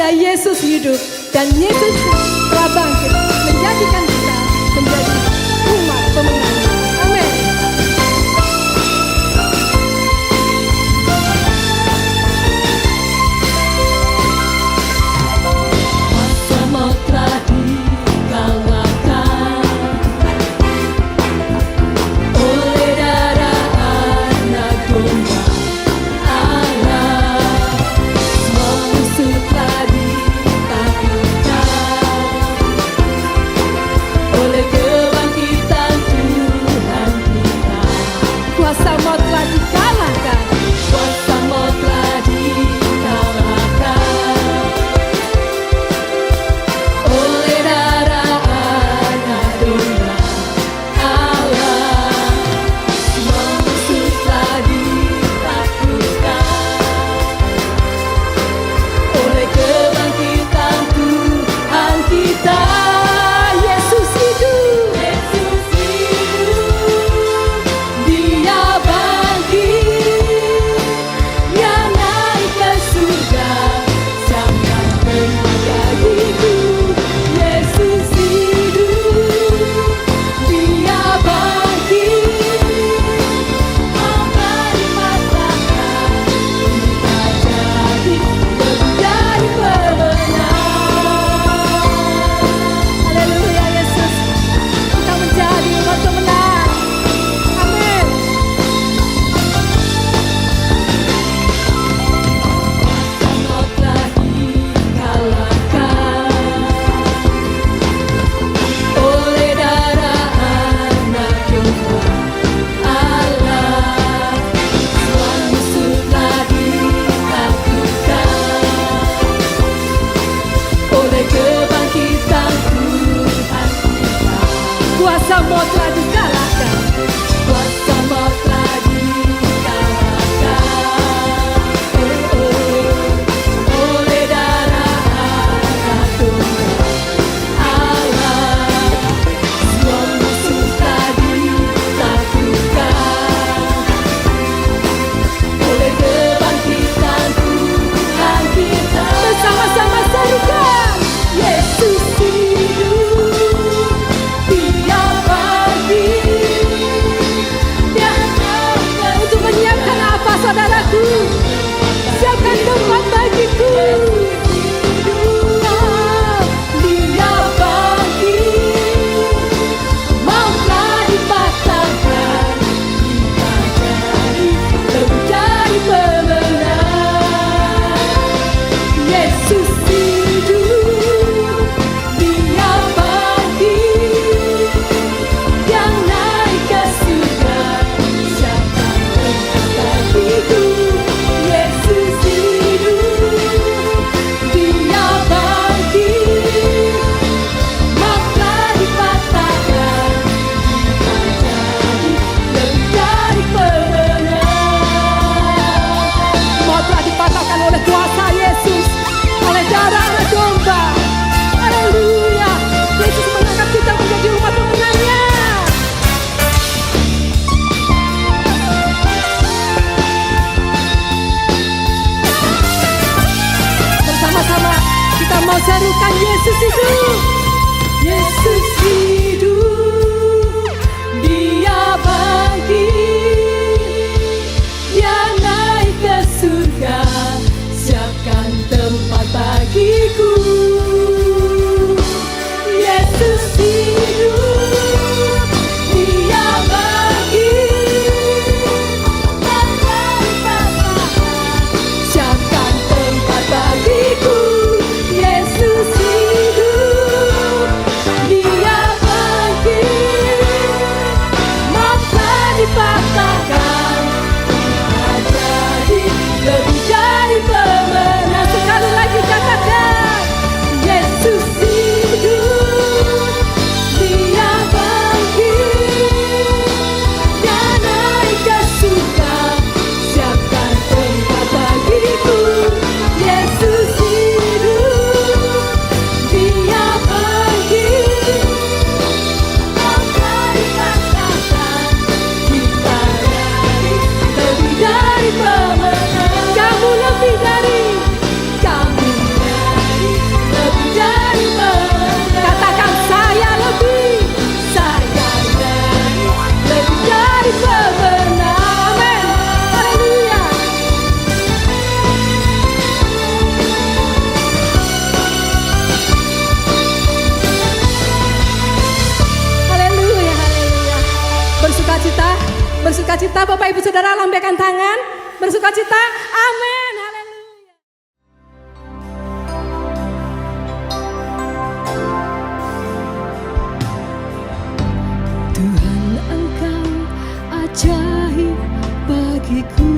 Yesus hidup dan Yesus telah bangkit menjadikan kita menjadi umat pemenang. Amin. Masa mau telah dikalahkan oleh darah anak domba Allah. Semua musuh telah ditaklukkan oleh kebangkitan Tuhan kita. Kuasa maut telah dikalahkan. Kuasa maut telah dikalahkan oleh darah anak domba Allah. Semua musuh telah ditaklukkan oleh kebangkitan Tuhan kita. Yesus hidup. Yesus hidup, Dia bangkit, Dia naik ke surga, siapkan tempat bagiku. Yesus hidup, Dia bangkit, apa dipatahkan, kita jadi menjadi pemenang. Haleluya Yesus. Kita menjadi umat pemenang. Amin. Maut telah dikalahkan oleh darah anak domba Allah. Semua musuh telah ditaklukkan oleh kebangkitan Tuhan kita. Kuasa maut telah dikalahkan. Kuasa maut telah dikalahkan oleh darah anak domba Allah. Semua musuh telah ditaklukkan oleh kebangkitan Tuhan kita. Bersama-sama serukan. Yesus hidup, Dia bangkit, Dia naik ke Untuk menyiapkan apa saudaraku? Siapkan tempat bagiku. Dia bangkit, maut telah dipatahkan, kita jadi pemenang. Yesus hidup, Dia bangkit, Dia naik ke surga, siapkan tempat bagiku. Yesus hidup, Dia bangkit, maut telah dipatahkan, kita jadi pemenang. Maut telah dipatahkan oleh kuasa Yesus, oleh darah anak domba. Haleluya. Yesus mengangkat kita menjadi umat pemenangnya. Bersama-sama kita mau serukan Yesus hidup. Yesus hidup, Dia bangkit, Dia naik ke surga, siapkan tempat bagiku. Yesus hidup, Dia bangkit, Dia naik ke surga, siapkan tempat bagiku. Yesus hidup, bersukacita, Bapak Ibu Saudara lambaikan tangan. Bersukacita, amin, haleluya. Tuhan, Engkau ajaib bagiku.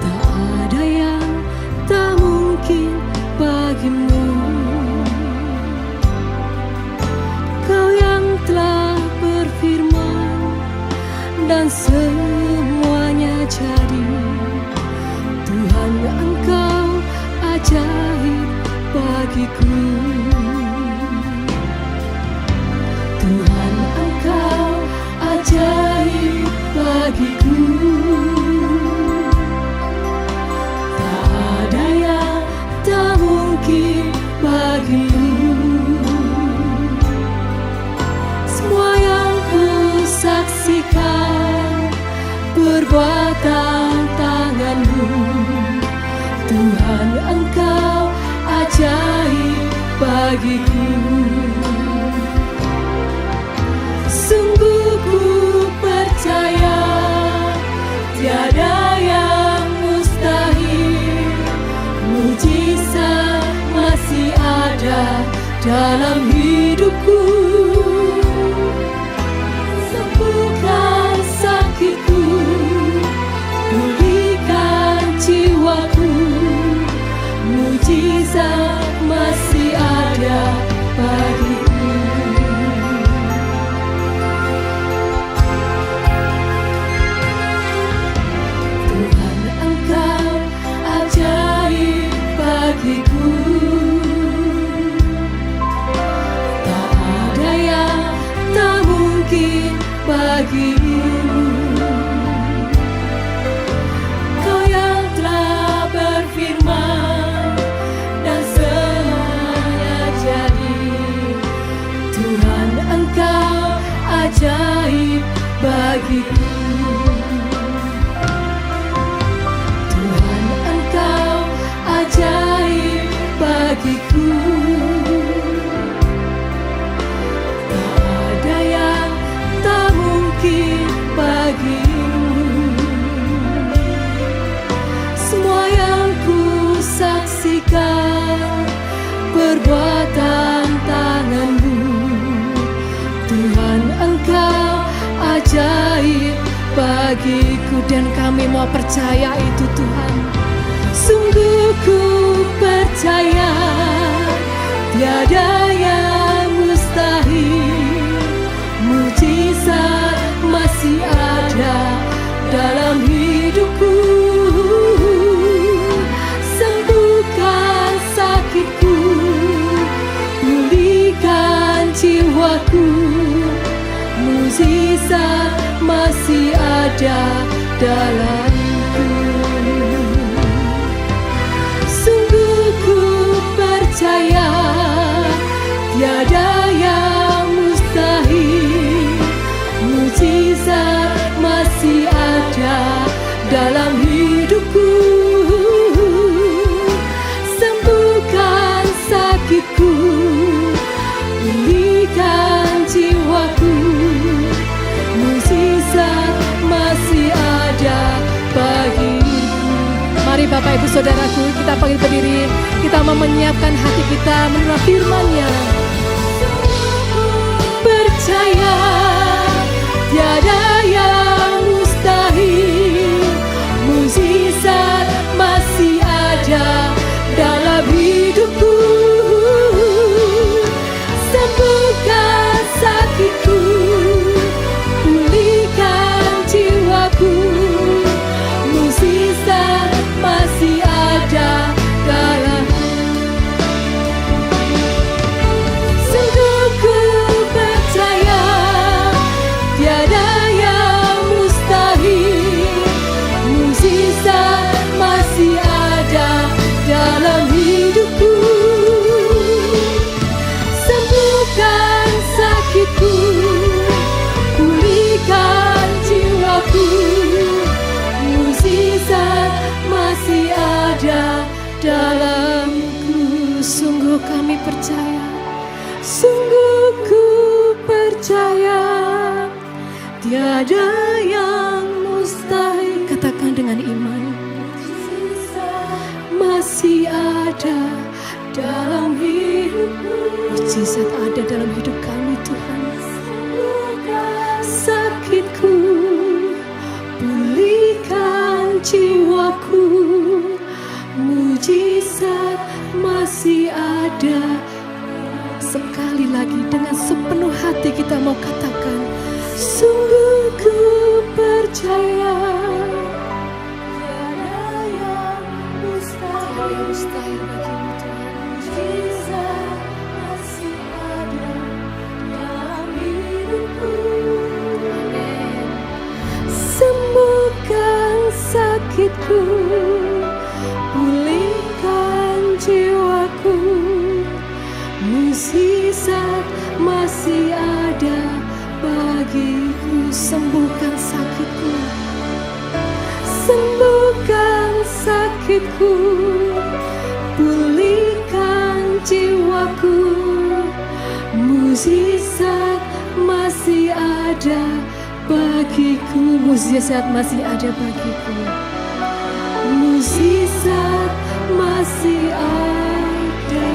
Tak ada yang tak mungkin bagimu. Kau yang telah berfirman dan semuanya jadi. Tuhan, Engkau ajaib bagiku. Tuhan, Engkau ajaib bagiku. Tak ada yang tak mungkin bagimu. Semua yang ku saksikan perbuatan tangan-Mu. Tuhan, Engkau ajaib bagiku. Sungguh ku percaya tiada yang mustahil. Mujizat masih ada dalam hidupku. Sembuhkan sakitku, pulihkan jiwaku. Mujizat masih ada bagiku. Tuhan, Engkau ajaib bagiku. Tak ada yang tak mungkin bagimu. Kau yang telah berfirman dan semuanya jadi. Tuhan, Engkau ajaib bagiku. Tuhan, Engkau ajaib bagiku. Tak ada yang tak mungkin bagimu. Semua yang ku saksikan perbuatan tangan-Mu. Tuhan, Engkau ajaib bagiku. Dan kami mau percaya itu, Tuhan. Sungguh ku percaya tiada yang mustahil. Mujizat masih ada dalam hidupku. Sembuhkan sakitku, pulihkan jiwaku. Mujizat masih ada dalamku. Sungguh ku percaya tiada yang mustahil. Mujizat masih ada dalam hidupku. Sembuhkan sakitku, pulihkan jiwaku. Mujizat masih ada bagiku. Mari Bapak Ibu Saudaraku, kita panggil berdiri. Kita mau menyiapkan hati kita menerima firman-Nya. Percaya tiada yang mustahil. Mujizat masih ada dalam hidupku. Sembuhkan sakitku, pulihkan jiwaku. Mujizat masih ada dalam. Sungguh ku percaya tiada yang mustahil. Mujizat masih ada dalam hidupku. Sembuhkan sakitku, pulihkan jiwaku. Mujizat masih ada dalamku. Sungguh kami percaya, sungguh ku percaya tiada yang mustahil. Katakan dengan iman. Masih ada dalam hidupku. Mujizat ada dalam hidup kami Tuhan. Sakitku, pulihkan jiwaku. Mujizat masih ada. Sekali lagi dengan sepenuh hati kita mau katakan, Sungguh ku percaya tiada yang mustahil. mustahil bagimu Tuhan. Mujizat masih ada dalam hidupku. Sembuhkan sakitku, pulihkan jiwaku. Mujizat masih ada bagiku. Sembuhkan sakitku, Sembuhkan sakitku, pulihkan jiwaku. Mujizat masih ada bagiku. mujizat masih ada bagiku. Mujizat masih ada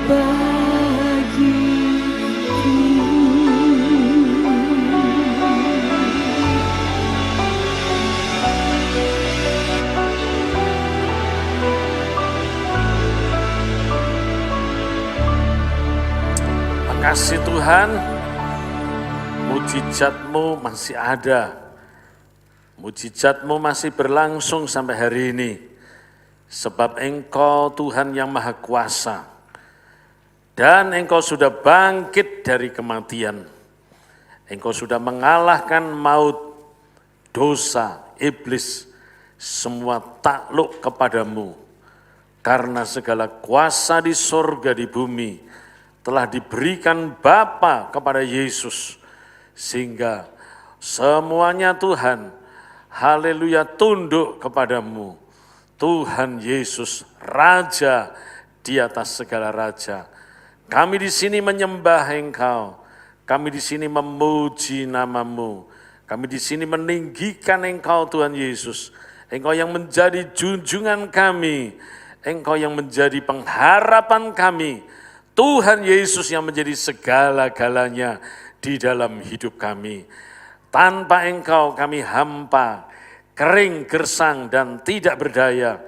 bagiku. Kasih Tuhan, mujizat-Mu masih ada. Mujizat-Mu masih berlangsung sampai hari ini. Sebab Engkau Tuhan yang Maha Kuasa. Dan Engkau sudah bangkit dari kematian. Engkau sudah mengalahkan maut, dosa, iblis. Semua takluk kepadamu. Karena segala kuasa di sorga di bumi telah diberikan Bapa kepada Yesus, sehingga semuanya Tuhan, haleluya, tunduk kepadamu. Tuhan Yesus, Raja di atas segala raja. Kami di sini menyembah Engkau, kami di sini memuji nama-Mu, kami di sini meninggikan Engkau Tuhan Yesus. Engkau yang menjadi junjungan kami, Engkau yang menjadi pengharapan kami, Tuhan Yesus yang menjadi segala-galanya di dalam hidup kami. Tanpa Engkau kami hampa, kering, gersang, dan tidak berdaya.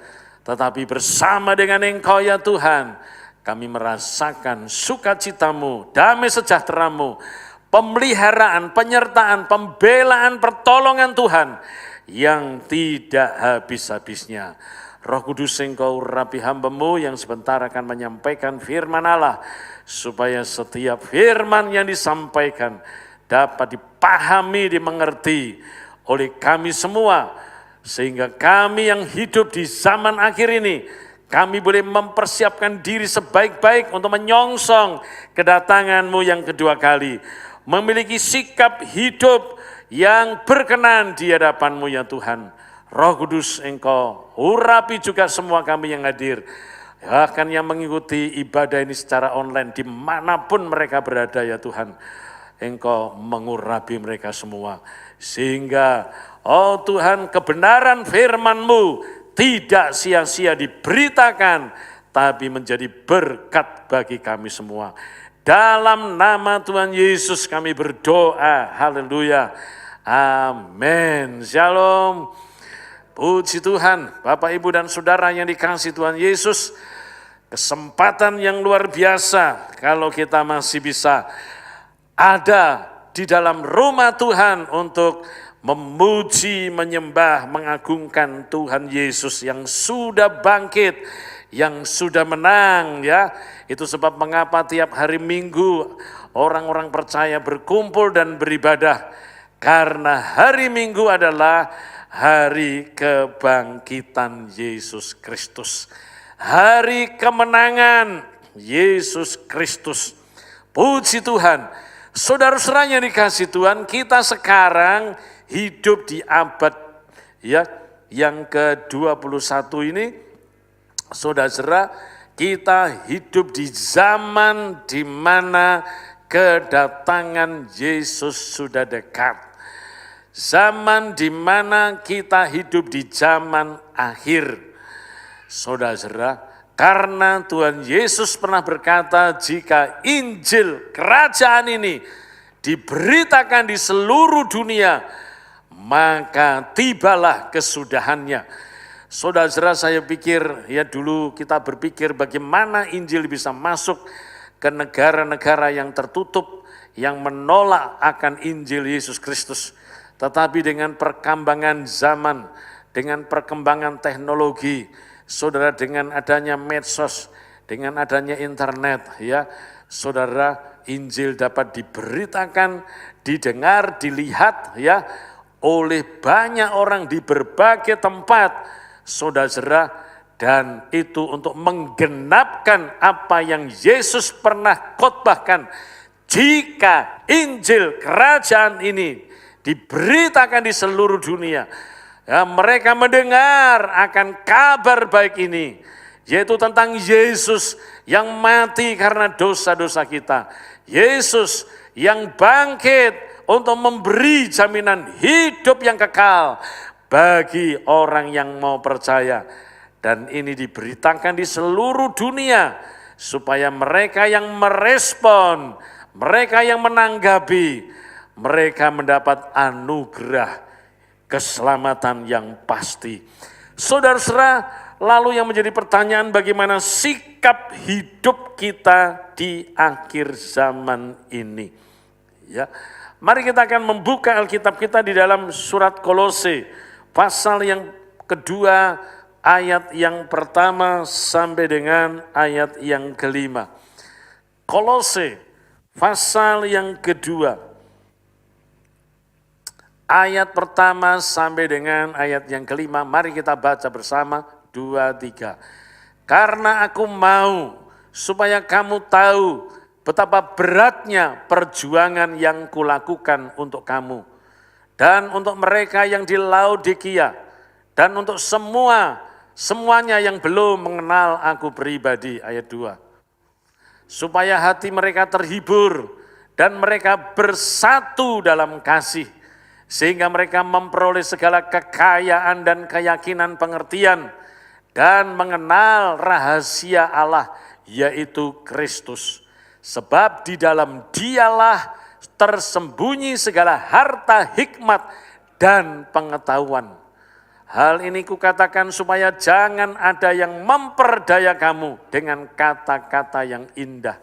Tetapi bersama dengan Engkau ya Tuhan, kami merasakan sukacita-Mu, damai sejahtera-Mu, pemeliharaan, penyertaan, pembelaan, pertolongan Tuhan yang tidak habis-habisnya. Roh Kudus Engkau urapi hamba-Mu yang sebentar akan menyampaikan firman Allah, supaya setiap firman yang disampaikan dapat dipahami, dimengerti oleh kami semua, sehingga kami yang hidup di zaman akhir ini, kami boleh mempersiapkan diri sebaik-baik untuk menyongsong kedatangan-Mu yang kedua kali, memiliki sikap hidup yang berkenan di hadapan-Mu ya Tuhan. Roh Kudus Engkau urapi juga semua kami yang hadir, bahkan yang mengikuti ibadah ini secara online dimanapun mereka berada ya Tuhan. Engkau mengurapi mereka semua, sehingga oh Tuhan, kebenaran firman-Mu tidak sia-sia diberitakan, tapi menjadi berkat bagi kami semua. Dalam nama Tuhan Yesus kami berdoa, haleluya, amin, shalom. Puji Tuhan, Bapak, Ibu, dan Saudara yang dikasihi Tuhan Yesus, kesempatan yang luar biasa kalau kita masih bisa ada di dalam rumah Tuhan untuk memuji, menyembah, mengagungkan Tuhan Yesus yang sudah bangkit, yang sudah menang ya. Itu sebab mengapa tiap hari Minggu orang-orang percaya berkumpul dan beribadah, karena hari Minggu adalah hari kebangkitan Yesus Kristus, hari kemenangan Yesus Kristus. Puji Tuhan. Saudara-saudara yang dikasihi Tuhan, kita sekarang hidup di abad ya yang ke-21 ini. Saudara-saudara, kita hidup di zaman di mana kedatangan Yesus sudah dekat. Zaman di mana kita hidup di zaman akhir. Saudara, karena Tuhan Yesus pernah berkata, jika Injil kerajaan ini diberitakan di seluruh dunia, maka tibalah kesudahannya. Saudara, saya pikir ya dulu kita berpikir bagaimana Injil bisa masuk ke negara-negara yang tertutup, yang menolak akan Injil Yesus Kristus. Tetapi dengan perkembangan zaman, dengan perkembangan teknologi, saudara, dengan adanya medsos, dengan adanya internet, ya, saudara, Injil dapat diberitakan, didengar, dilihat, ya, oleh banyak orang di berbagai tempat, saudara, dan itu untuk menggenapkan apa yang Yesus pernah khotbahkan. Jika Injil kerajaan ini diberitakan di seluruh dunia, ya, mereka mendengar akan kabar baik ini, yaitu tentang Yesus yang mati karena dosa-dosa kita, Yesus yang bangkit untuk memberi jaminan hidup yang kekal bagi orang yang mau percaya. Dan ini diberitakan di seluruh dunia supaya mereka yang merespon, mereka yang menanggapi, mereka mendapat anugerah keselamatan yang pasti. Saudara-saudara, lalu yang menjadi pertanyaan, bagaimana sikap hidup kita di akhir zaman ini? Ya, mari kita akan membuka Alkitab kita di dalam surat Kolose, pasal yang kedua, ayat yang pertama sampai dengan ayat yang kelima. Kolose, pasal yang kedua, ayat pertama sampai dengan ayat yang kelima, mari kita baca bersama, 2, 3. Karena aku mau supaya kamu tahu betapa beratnya perjuangan yang kulakukan untuk kamu, dan untuk mereka yang di Laodikia, dan untuk semuanya yang belum mengenal aku pribadi, ayat 2. Supaya hati mereka terhibur, dan mereka bersatu dalam kasih, sehingga mereka memperoleh segala kekayaan dan keyakinan pengertian, dan mengenal rahasia Allah, yaitu Kristus. Sebab di dalam Dialah tersembunyi segala harta hikmat dan pengetahuan. Hal ini kukatakan supaya jangan ada yang memperdaya kamu dengan kata-kata yang indah.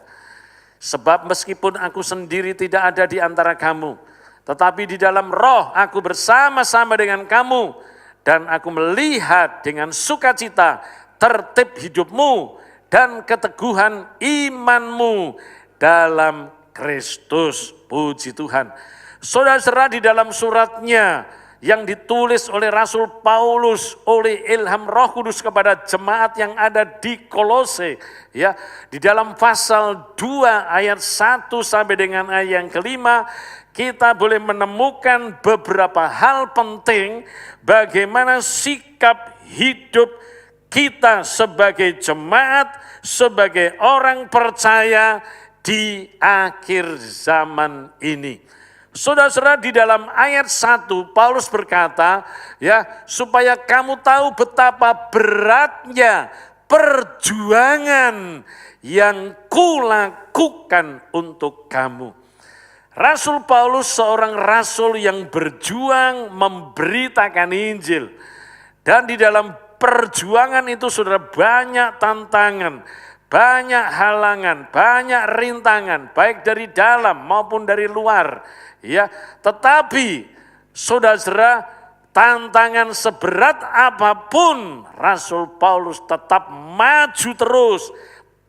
Sebab meskipun aku sendiri tidak ada di antara kamu, tetapi di dalam roh aku bersama-sama dengan kamu, dan aku melihat dengan sukacita tertib hidupmu dan keteguhan imanmu dalam Kristus. Puji Tuhan. Saudara-saudara, di dalam suratnya yang ditulis oleh Rasul Paulus oleh ilham Roh Kudus kepada jemaat yang ada di Kolose, ya, di dalam pasal 2 ayat 1 sampai dengan ayat yang kelima, kita boleh menemukan beberapa hal penting bagaimana sikap hidup kita sebagai jemaat, sebagai orang percaya di akhir zaman ini. Saudara-saudara, di dalam ayat 1 Paulus berkata, ya, supaya kamu tahu betapa beratnya perjuangan yang kulakukan untuk kamu. Rasul Paulus seorang rasul yang berjuang memberitakan Injil. Dan di dalam perjuangan itu, saudara, banyak tantangan, banyak halangan, banyak rintangan, baik dari dalam maupun dari luar. Ya, tetapi saudara, tantangan seberat apapun, Rasul Paulus tetap maju terus,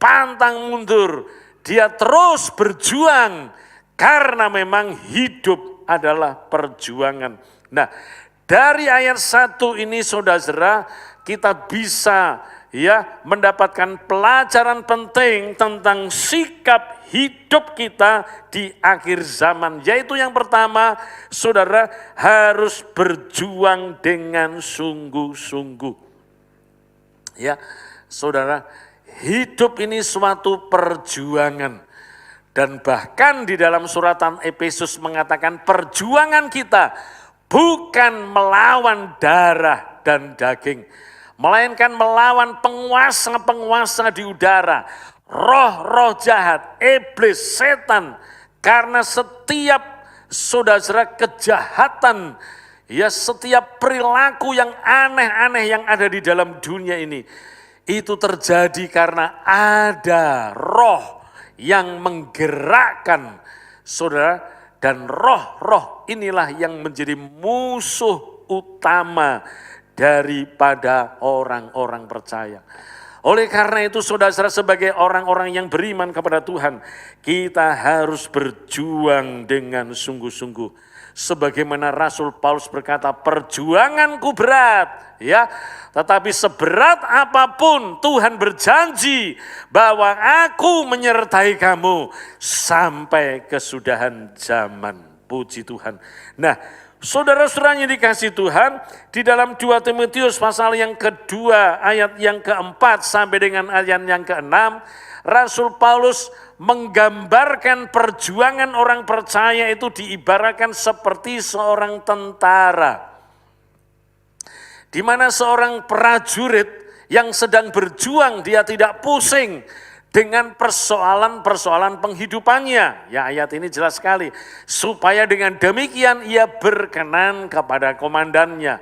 pantang mundur. Dia terus berjuang karena memang hidup adalah perjuangan. Nah, dari ayat 1 ini, saudara, kita bisa, ya, mendapatkan pelajaran penting tentang sikap hidup kita di akhir zaman. Yaitu yang pertama, saudara, harus berjuang dengan sungguh-sungguh. Ya, saudara, hidup ini suatu perjuangan. Dan bahkan di dalam suratan Efesus mengatakan perjuangan kita bukan melawan darah dan daging, melainkan melawan penguasa-penguasa di udara, roh-roh jahat, iblis, setan. Karena setiap saudara kejahatan, ya setiap perilaku yang aneh-aneh yang ada di dalam dunia ini, itu terjadi karena ada roh yang menggerakkan saudara, dan roh-roh inilah yang menjadi musuh utama daripada orang-orang percaya. Oleh karena itu saudara sebagai orang-orang yang beriman kepada Tuhan, kita harus berjuang dengan sungguh-sungguh. Sebagaimana Rasul Paulus berkata, perjuanganku berat, ya, tetapi seberat apapun Tuhan berjanji bahwa aku menyertai kamu sampai kesudahan zaman. Puji Tuhan. Nah, saudara-saudara yang dikasihi Tuhan, di dalam 2 Timotius pasal yang kedua, ayat yang keempat sampai dengan ayat yang keenam, Rasul Paulus menggambarkan perjuangan orang percaya itu diibaratkan seperti seorang tentara. Di mana seorang prajurit yang sedang berjuang, dia tidak pusing dengan persoalan-persoalan penghidupannya. Ya, ayat ini jelas sekali. Supaya dengan demikian ia berkenan kepada komandannya.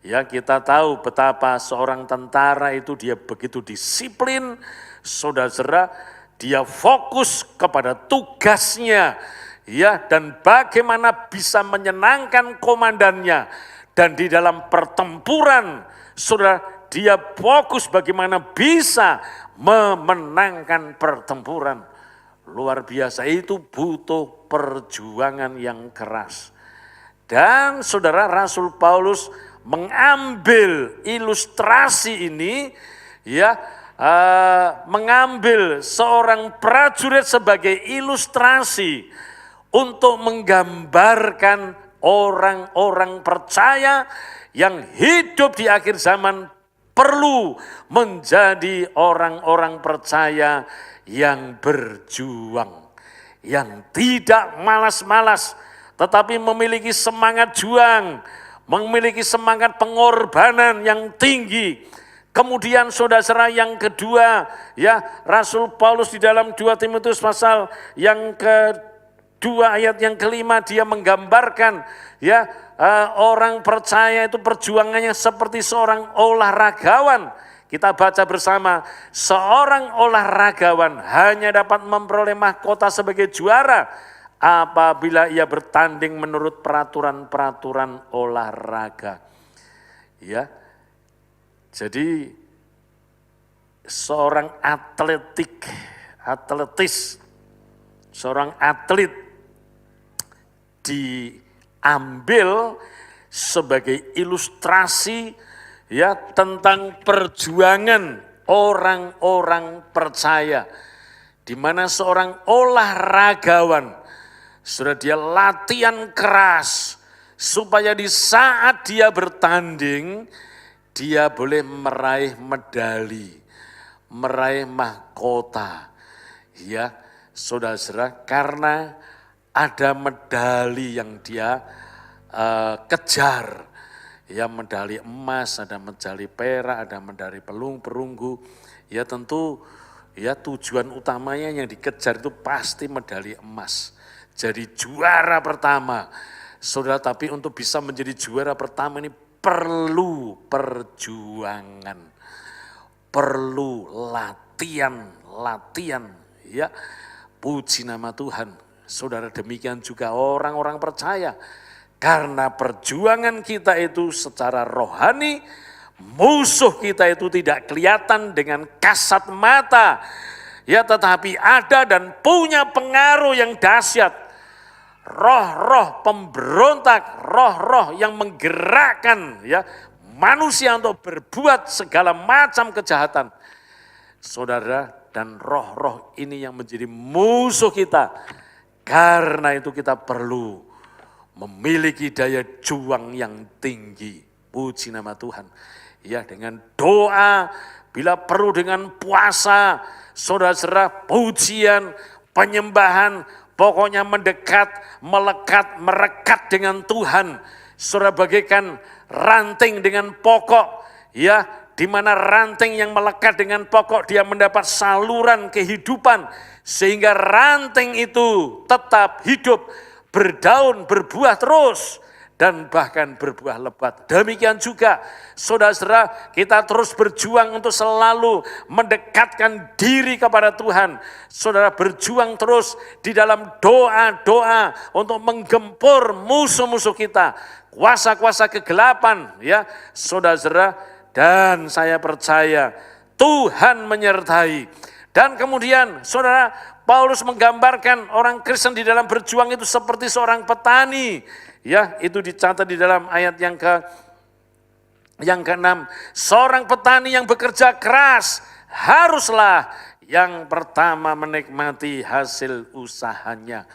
Ya, kita tahu betapa seorang tentara itu dia begitu disiplin, saudara, dia fokus kepada tugasnya, ya, dan bagaimana bisa menyenangkan komandannya. Dan di dalam pertempuran, saudara, dia fokus bagaimana bisa memenangkan pertempuran. Luar biasa, itu butuh perjuangan yang keras. Dan saudara, Rasul Paulus mengambil ilustrasi ini, ya, mengambil seorang prajurit sebagai ilustrasi untuk menggambarkan orang-orang percaya yang hidup di akhir zaman perlu menjadi orang-orang percaya yang berjuang, yang tidak malas-malas, tetapi memiliki semangat juang, memiliki semangat pengorbanan yang tinggi. Kemudian saudara yang kedua, ya, Rasul Paulus di dalam 2 Timotius pasal yang kedua ayat yang kelima, dia menggambarkan, ya, orang percaya itu perjuangannya seperti seorang olahragawan. Kita baca bersama, seorang olahragawan hanya dapat memperoleh mahkota sebagai juara apabila ia bertanding menurut peraturan-peraturan olahraga. Ya. Jadi seorang seorang atlet diambil sebagai ilustrasi, ya, tentang perjuangan orang-orang percaya, di mana seorang olahragawan sudah dia latihan keras supaya di saat dia bertanding dia boleh meraih medali, meraih mahkota. Ya, saudara, karena ada medali yang dia kejar. Ya, medali emas, ada medali perak, ada medali perunggu. Ya, tentu ya tujuan utamanya yang dikejar itu pasti medali emas. Jadi juara pertama. Saudara, tapi untuk bisa menjadi juara pertama ini perlu perjuangan, perlu latihan, ya. Puji nama Tuhan. Saudara, demikian juga orang-orang percaya. Karena perjuangan kita itu secara rohani, musuh kita itu tidak kelihatan dengan kasat mata, ya, tetapi ada dan punya pengaruh yang dahsyat. Roh-roh pemberontak, roh-roh yang menggerakkan, ya, manusia untuk berbuat segala macam kejahatan. Saudara, dan roh-roh ini yang menjadi musuh kita. Karena itu kita perlu memiliki daya juang yang tinggi. Puji nama Tuhan. Ya, dengan doa, bila perlu dengan puasa, saudara-saudara, pujian, penyembahan, pokoknya mendekat, melekat, merekat dengan Tuhan. saudara bagaikan ranting dengan pokok, ya, di mana ranting yang melekat dengan pokok dia mendapat saluran kehidupan sehingga ranting itu tetap hidup, berdaun, berbuah terus dan bahkan berbuah lebat. Demikian juga saudara-saudara, kita terus berjuang untuk selalu mendekatkan diri kepada Tuhan. Saudara berjuang terus di dalam doa-doa untuk menggempur musuh-musuh kita, kuasa-kuasa kegelapan, ya saudara-saudara, dan saya percaya Tuhan menyertai. Dan kemudian saudara, Paulus menggambarkan orang Kristen di dalam berjuang itu seperti seorang petani. Ya, itu dicatat di dalam ayat yang ke-6. Seorang petani yang bekerja keras haruslah yang pertama menikmati hasil usahanya.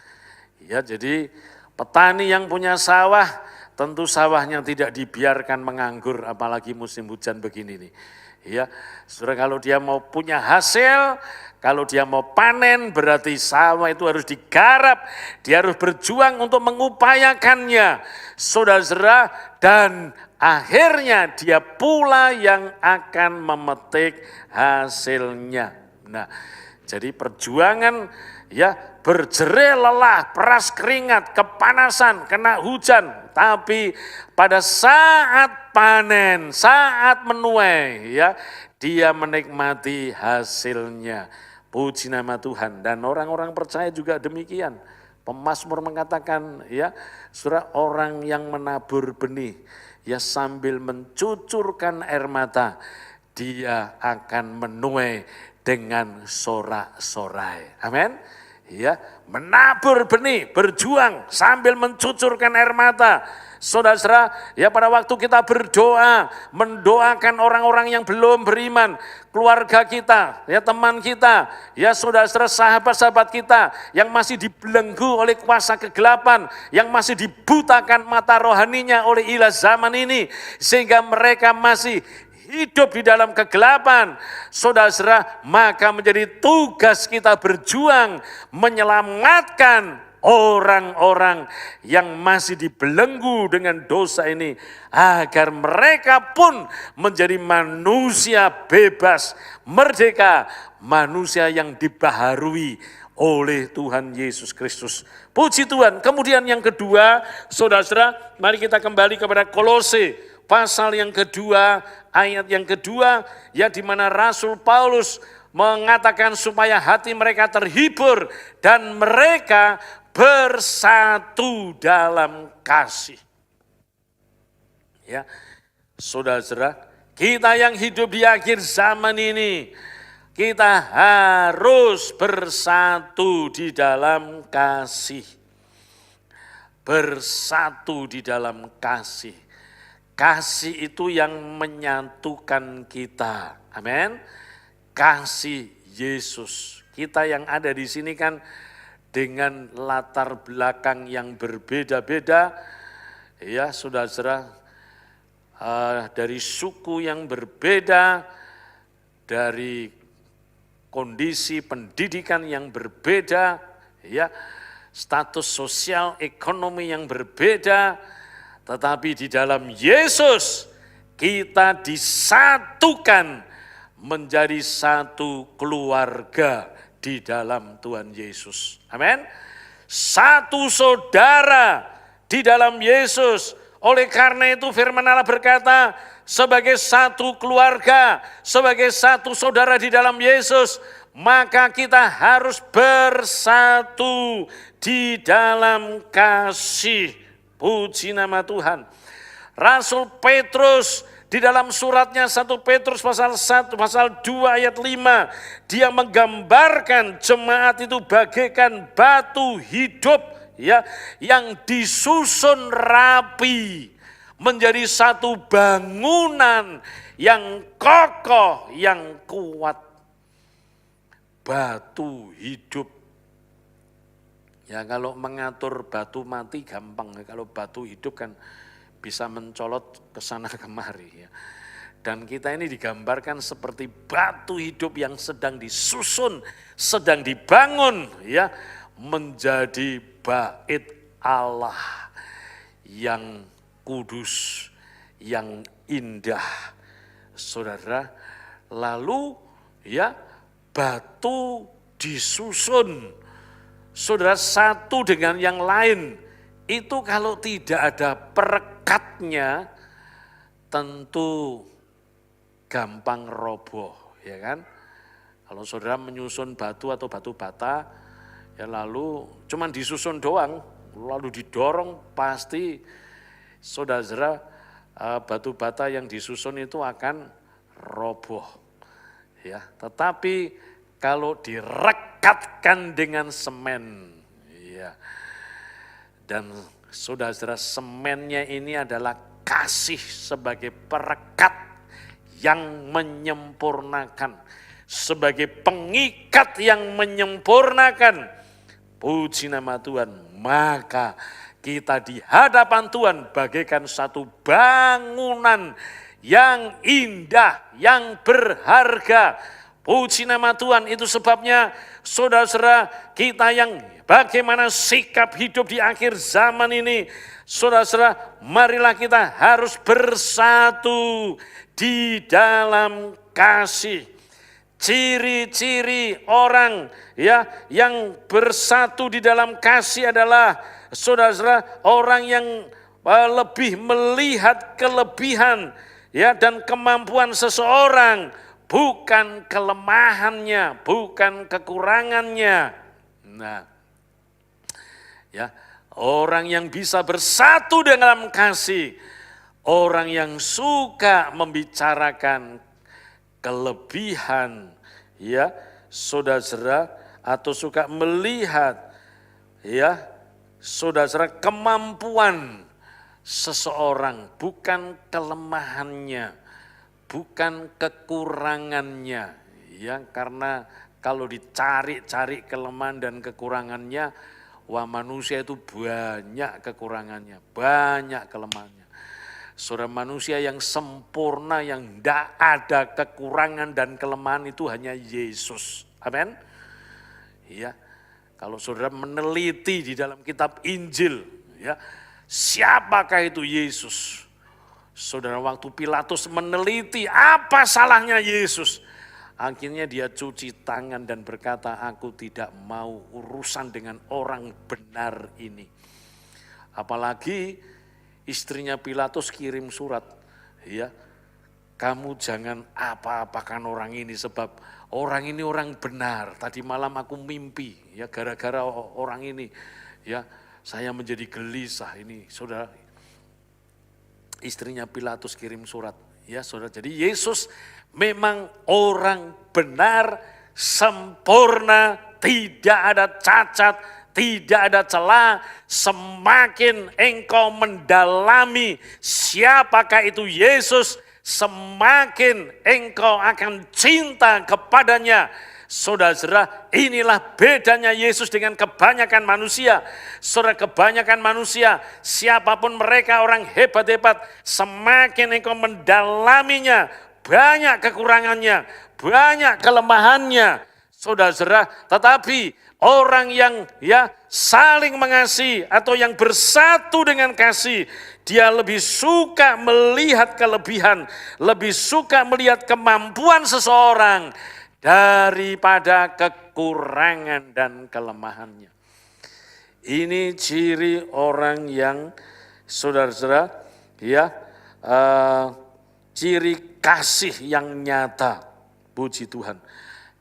Ya, jadi petani yang punya sawah, tentu sawahnya tidak dibiarkan menganggur, apalagi musim hujan begini nih. Ya, saudara, kalau dia mau punya hasil, kalau dia mau panen, berarti sawah itu harus digarap, dia harus berjuang untuk mengupayakannya, saudara-saudara, dan akhirnya dia pula yang akan memetik hasilnya. Nah, jadi perjuangan, ya, berjerih lelah, peras keringat, kepanasan, kena hujan, tapi pada saat panen, saat menuai, ya, dia menikmati hasilnya. Puji nama Tuhan. Dan orang-orang percaya juga demikian. Pemazmur mengatakan, ya, saudara, orang yang menabur benih, ya, sambil mencucurkan air mata, dia akan menuai dengan sorak-sorai. Amin. Ya, menabur benih, berjuang sambil mencucurkan air mata. Saudara-saudara, ya, pada waktu kita berdoa, mendoakan orang-orang yang belum beriman, keluarga kita, ya, teman kita, ya, saudara-saudara, sahabat-sahabat kita yang masih dibelenggu oleh kuasa kegelapan, yang masih dibutakan mata rohaninya oleh ilah zaman ini, sehingga mereka masih hidup di dalam kegelapan, saudara-saudara, maka menjadi tugas kita berjuang menyelamatkan orang-orang yang masih dibelenggu dengan dosa ini, agar mereka pun menjadi manusia bebas, merdeka, manusia yang dibaharui oleh Tuhan Yesus Kristus. Puji Tuhan. Kemudian yang kedua, saudara-saudara, mari kita kembali kepada Kolose pasal yang kedua, ayat yang kedua, ya, di mana Rasul Paulus mengatakan supaya hati mereka terhibur dan mereka bersatu dalam kasih. Ya, saudara-saudara, kita yang hidup di akhir zaman ini, kita harus bersatu di dalam kasih. Bersatu di dalam kasih. Kasih itu yang menyatukan kita. Amin. Kasih Yesus. Kita yang ada di sini kan dengan latar belakang yang berbeda-beda, ya, saudara-saudara, dari suku yang berbeda, dari kondisi pendidikan yang berbeda, ya, status sosial ekonomi yang berbeda, tetapi di dalam Yesus kita disatukan menjadi satu keluarga di dalam Tuhan Yesus. Amin. Satu saudara di dalam Yesus. Oleh karena itu firman Allah berkata, sebagai satu keluarga, sebagai satu saudara di dalam Yesus, maka kita harus bersatu di dalam kasih. Puji nama Tuhan. Rasul Petrus di dalam suratnya 1 Petrus pasal 1, pasal 2 ayat 5, dia menggambarkan jemaat itu bagaikan batu hidup, ya, yang disusun rapi menjadi satu bangunan yang kokoh, yang kuat. Batu hidup. Ya, kalau mengatur batu mati gampang, kalau batu hidup kan bisa mencolot ke sana kemari, ya. Dan kita ini digambarkan seperti batu hidup yang sedang disusun, sedang dibangun, ya, menjadi bait Allah yang kudus, yang indah. Saudara, lalu ya batu disusun. Saudara, satu dengan yang lain. Itu kalau tidak ada perekatnya tentu gampang roboh, ya kan? Kalau saudara menyusun batu atau batu bata, ya lalu cuman disusun doang, lalu didorong, pasti saudara batu bata yang disusun itu akan roboh. Ya, tetapi kalau direkatkan dengan semen, ya. Dan saudara, semennya ini adalah kasih sebagai perekat yang menyempurnakan, sebagai pengikat yang menyempurnakan. Puji nama Tuhan, maka kita di hadapan Tuhan bagaikan satu bangunan yang indah, yang berharga. Puji nama Tuhan, itu sebabnya saudara-saudara kita yang bagaimana sikap hidup di akhir zaman ini. Saudara-saudara, marilah kita harus bersatu di dalam kasih. Ciri-ciri orang ya yang bersatu di dalam kasih adalah saudara-saudara orang yang lebih melihat kelebihan ya dan kemampuan seseorang, bukan kelemahannya, bukan kekurangannya. Nah, ya, orang yang bisa bersatu dalam kasih, orang yang suka membicarakan kelebihan, ya, saudara-saudara, atau suka melihat, ya, saudara-saudara, kemampuan seseorang, bukan kelemahannya, bukan kekurangannya, ya, karena kalau dicari-cari kelemahan dan kekurangannya, wah manusia itu banyak kekurangannya, banyak kelemahannya. Saudara, manusia yang sempurna, yang tidak ada kekurangan dan kelemahan itu hanya Yesus. Amin. Ya, kalau saudara meneliti di dalam kitab Injil, ya, siapakah itu Yesus? Saudara, waktu Pilatus meneliti apa salahnya Yesus, akhirnya dia cuci tangan dan berkata, aku tidak mau urusan dengan orang benar ini. Apalagi istrinya Pilatus kirim surat, ya, kamu jangan apa-apakan orang ini sebab orang ini orang benar. Tadi malam aku mimpi, ya, gara-gara orang ini, ya, saya menjadi gelisah ini, saudara. Istrinya Pilatus kirim surat, ya saudara. Jadi Yesus memang orang benar, sempurna, tidak ada cacat, tidak ada celah. Semakin engkau mendalami siapakah itu Yesus, semakin engkau akan cinta kepadanya. Saudara-saudara, inilah bedanya Yesus dengan kebanyakan manusia. Saudara, kebanyakan manusia, siapapun mereka, orang hebat-hebat, semakin engkau mendalaminya, banyak kekurangannya, banyak kelemahannya. Saudara-saudara, tetapi orang yang ya saling mengasihi atau yang bersatu dengan kasih, dia lebih suka melihat kelebihan, lebih suka melihat kemampuan seseorang daripada kekurangan dan kelemahannya. Ini ciri orang yang saudara-saudara, ya, ciri kasih yang nyata. Puji Tuhan.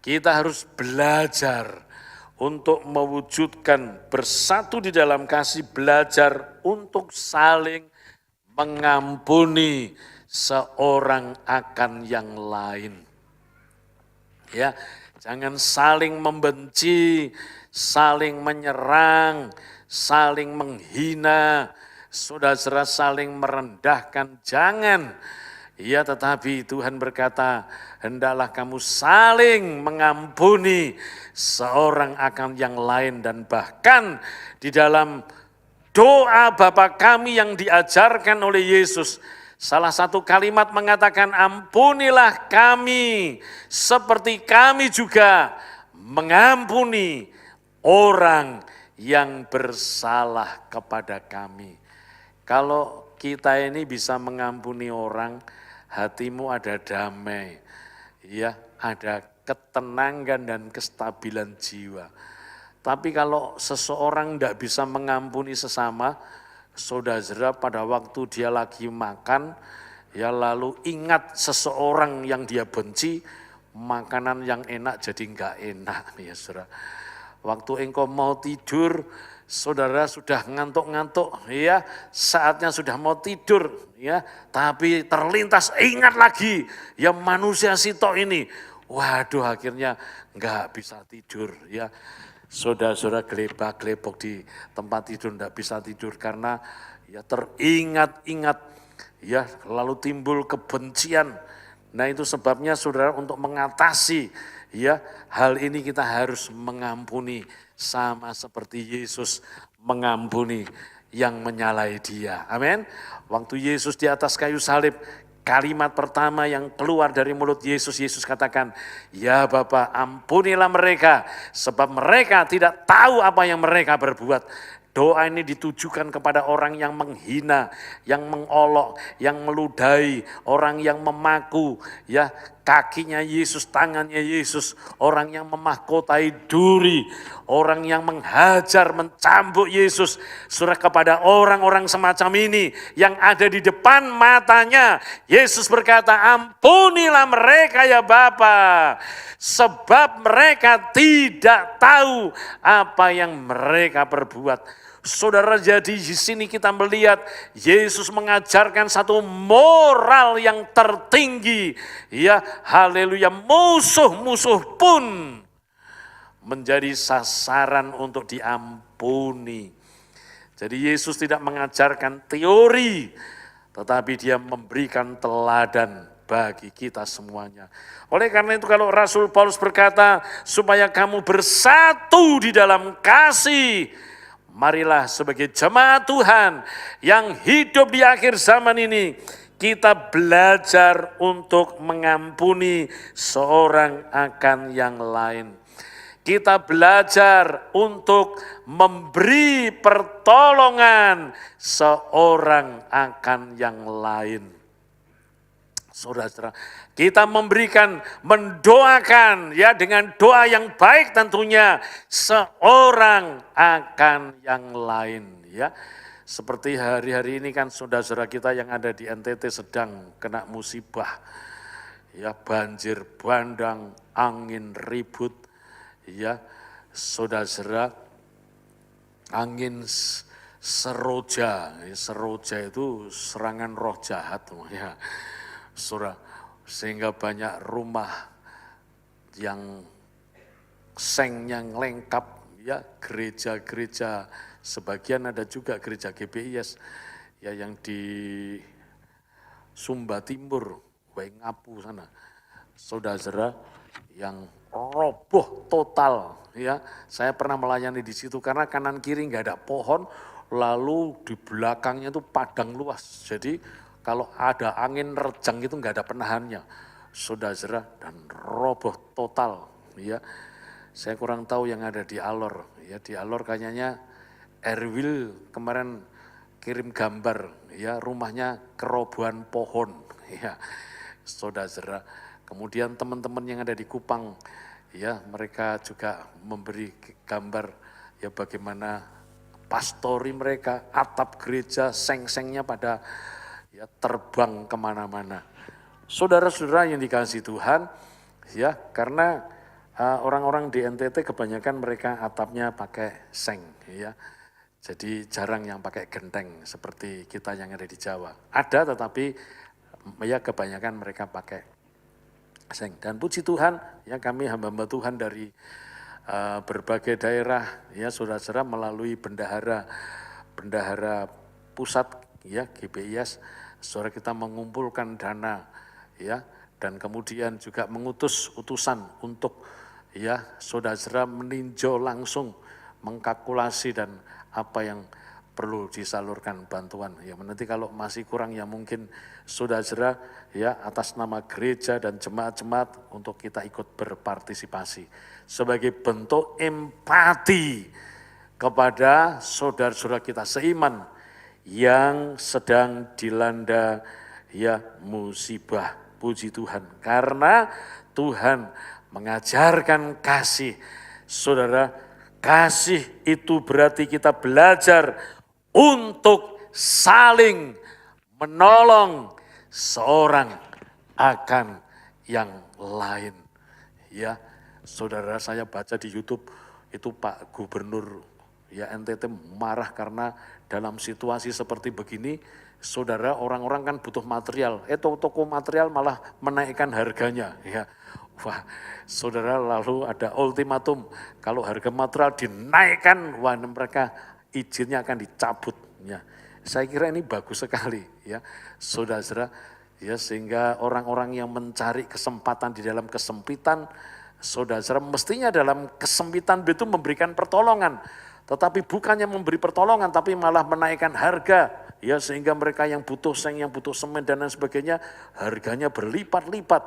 Kita harus belajar untuk mewujudkan bersatu di dalam kasih, belajar untuk saling mengampuni seorang akan yang lain. Ya, jangan saling membenci, saling menyerang, saling menghina, saudara-saudara, saling merendahkan, jangan. Ya, tetapi Tuhan berkata, hendaklah kamu saling mengampuni seorang akan yang lain. Dan bahkan di dalam doa Bapa kami yang diajarkan oleh Yesus, salah satu kalimat mengatakan, ampunilah kami seperti kami juga mengampuni orang yang bersalah kepada kami. Kalau kita ini bisa mengampuni orang, hatimu ada damai, ya, ada ketenangan dan kestabilan jiwa. Tapi kalau seseorang tidak bisa mengampuni sesama, saudara, pada waktu dia lagi makan, ya lalu ingat seseorang yang dia benci, makanan yang enak jadi enggak enak, ya saudara. Waktu engkau mau tidur, saudara sudah ngantuk-ngantuk, ya saatnya sudah mau tidur, ya tapi terlintas ingat lagi, ya manusia sitok ini, waduh akhirnya enggak bisa tidur, ya. Saudara-saudara gelebak-gelebok di tempat tidur enggak bisa tidur karena ya teringat-ingat, ya lalu timbul kebencian. Nah itu sebabnya saudara untuk mengatasi ya hal ini kita harus mengampuni sama seperti Yesus mengampuni yang menyalahi dia. Amin. Waktu Yesus di atas kayu salib, kalimat pertama yang keluar dari mulut Yesus, Yesus katakan, ya Bapa ampunilah mereka sebab mereka tidak tahu apa yang mereka berbuat. Doa ini ditujukan kepada orang yang menghina, yang mengolok, yang meludahi, orang yang memaku, ya kakinya Yesus, tangannya Yesus, orang yang memahkotai duri, orang yang menghajar, mencambuk Yesus. Surah kepada orang-orang semacam ini yang ada di depan matanya, Yesus berkata, ampunilah mereka ya Bapa, sebab mereka tidak tahu apa yang mereka perbuat. Saudara, jadi di sini kita melihat Yesus mengajarkan satu moral yang tertinggi. Ya, haleluya, musuh-musuh pun menjadi sasaran untuk diampuni. Jadi Yesus tidak mengajarkan teori, tetapi dia memberikan teladan bagi kita semuanya. Oleh karena itu kalau Rasul Paulus berkata, supaya kamu bersatu di dalam kasih, marilah sebagai jemaat Tuhan yang hidup di akhir zaman ini, kita belajar untuk mengampuni seorang akan yang lain. Kita belajar untuk memberi pertolongan seorang akan yang lain. Saudara, kita mendoakan ya dengan doa yang baik tentunya seorang akan yang lain ya. Seperti hari-hari ini kan saudara-saudara kita yang ada di NTT sedang kena musibah. Ya, banjir bandang, angin ribut ya. Saudara-saudara, angin seroja. Seroja itu serangan roh jahat ya. Saudara, sehingga banyak rumah yang sengnya lengkap ya, gereja-gereja, sebagian ada juga gereja GBIS ya yang di Sumba Timur, Waingapu sana. Saudara, yang roboh total ya. Saya pernah melayani di situ karena kanan kiri nggak ada pohon, lalu di belakangnya itu padang luas. Jadi kalau ada angin rejang itu nggak ada penahannya, saudara, dan roboh total. Ya, saya kurang tahu yang ada di Alor. Ya, di Alor kayaknya Erwil kemarin kirim gambar, ya rumahnya kerobohan pohon. Ya, saudara. Kemudian teman-teman yang ada di Kupang, ya mereka juga memberi gambar, ya bagaimana pastori mereka, atap gereja, seng-sengnya pada ya terbang kemana-mana. Saudara-saudara yang dikasihi Tuhan, ya karena orang-orang di NTT kebanyakan mereka atapnya pakai seng, ya. Jadi jarang yang pakai genteng seperti kita yang ada di Jawa. Ada tetapi ya kebanyakan mereka pakai seng. Dan puji Tuhan, ya kami hamba-hamba Tuhan dari berbagai daerah, ya saudara-saudara melalui bendahara pusat, ya GBIS, saudara kita mengumpulkan dana ya dan kemudian juga mengutus utusan untuk ya saudara meninjau langsung, mengkalkulasi dan apa yang perlu disalurkan bantuan. Ya nanti kalau masih kurang ya mungkin saudara ya atas nama gereja dan jemaat-jemaat untuk kita ikut berpartisipasi sebagai bentuk empati kepada saudara-saudara kita seiman yang sedang dilanda ya musibah. Puji Tuhan, karena Tuhan mengajarkan kasih. Saudara, kasih itu berarti kita belajar untuk saling menolong seorang akan yang lain. Ya, saudara, saya baca di YouTube itu Pak Gubernur ya NTT marah karena dalam situasi seperti begini, saudara, orang-orang kan butuh material. Toko material malah menaikkan harganya. Ya, wah, saudara, lalu ada ultimatum kalau harga material dinaikkan, wah mereka izinnya akan dicabut. Ya, saya kira ini bagus sekali, ya, saudara. Ya, sehingga orang-orang yang mencari kesempatan di dalam kesempitan, saudara, mestinya dalam kesempitan itu memberikan pertolongan. Tetapi bukannya memberi pertolongan, tapi malah menaikkan harga. Ya, sehingga mereka yang butuh seng, yang butuh semen dan lain sebagainya, harganya berlipat-lipat,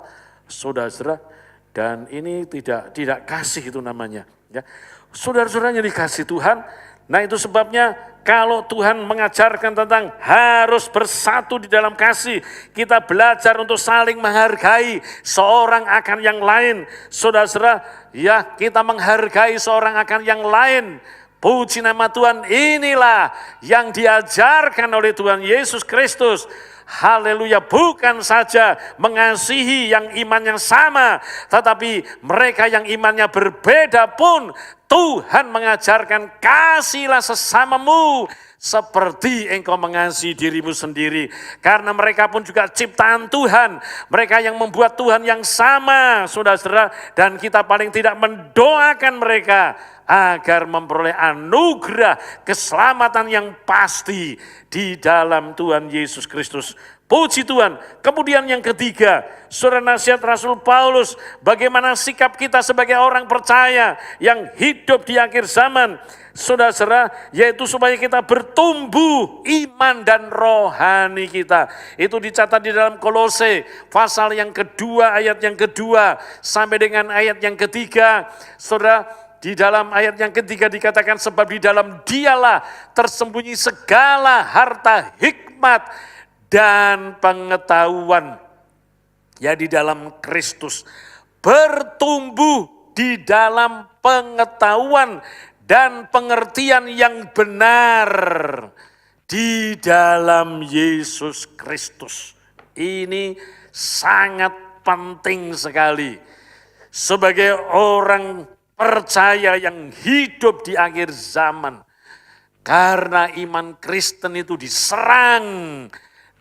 saudara. Dan ini tidak kasih itu namanya. Ya, saudara-saudaranya dikasih Tuhan. Nah, itu sebabnya kalau Tuhan mengajarkan tentang harus bersatu di dalam kasih, kita belajar untuk saling menghargai seorang akan yang lain. Saudara, ya, kita menghargai seorang akan yang lain. Puji nama Tuhan, inilah yang diajarkan oleh Tuhan Yesus Kristus. Haleluya, bukan saja mengasihi yang imannya sama, tetapi mereka yang imannya berbeda pun Tuhan mengajarkan kasihlah sesamamu seperti engkau mengasihi dirimu sendiri. Karena mereka pun juga ciptaan Tuhan, mereka yang membuat Tuhan yang sama, saudara, dan kita paling tidak mendoakan mereka agar memperoleh anugerah keselamatan yang pasti di dalam Tuhan Yesus Kristus. Puji Tuhan. Kemudian yang ketiga, saudara, nasihat Rasul Paulus, bagaimana sikap kita sebagai orang percaya yang hidup di akhir zaman, saudara, yaitu supaya kita bertumbuh iman dan rohani kita. Itu dicatat di dalam Kolose pasal yang kedua, ayat yang kedua sampai dengan ayat yang ketiga, saudara. Di dalam ayat yang ketiga dikatakan, sebab di dalam Dialah tersembunyi segala harta hikmat dan pengetahuan. Ya, di dalam Kristus. Bertumbuh di dalam pengetahuan dan pengertian yang benar di dalam Yesus Kristus. Ini sangat penting sekali. Sebagai orang percaya yang hidup di akhir zaman, karena iman Kristen itu diserang